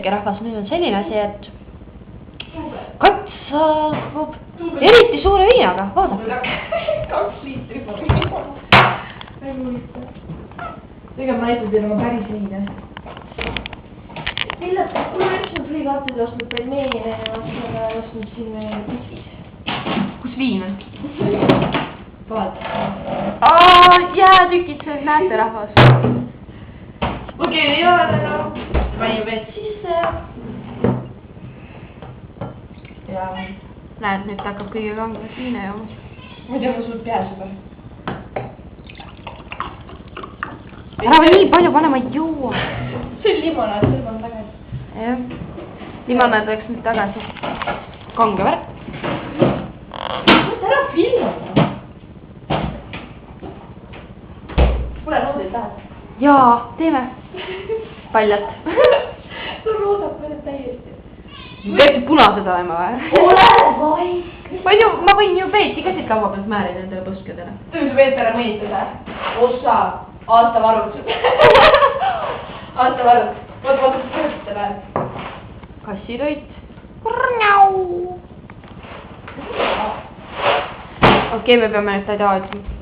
muidugi rahvas, nüüd on selline asi, et kats saabub eriti suure viinaga, vaadake. 2 liitrit või. Tegelikult ma näitan teile oma päris viina. Millest, kui ma ütlesin friikaatid ostnud pelmeene ja ostnud siin kuskis. Kus viin on? Vaata. Jäätükid, see näete rahvas. Okei, ei ole täna. Panin vett sisse. Ja Näed, nüüd hakkab kõige kangelas viina jooma. ma ei tea, ma suud peas juba. Ära nii palju pane, ma ei juua. See on limonaad, see on tagasi. Jah. Limonaad läks nüüd tagasi. Kange värk. Ära filmada. Kuule, noodid tahad? Jaa, teeme. Paljalt. Sul roodab veel täiesti. Peaksid punased olema või? Ole vaid! Ma võin ju Peeti ka siit laua pealt määrida endale põskedele. Tõus Peeter mõnitada. Ossa, aastavarud. Aastavarud. Vaata, see töötab veel. Kassitoit. Okei, me peame nüüd taida otsima.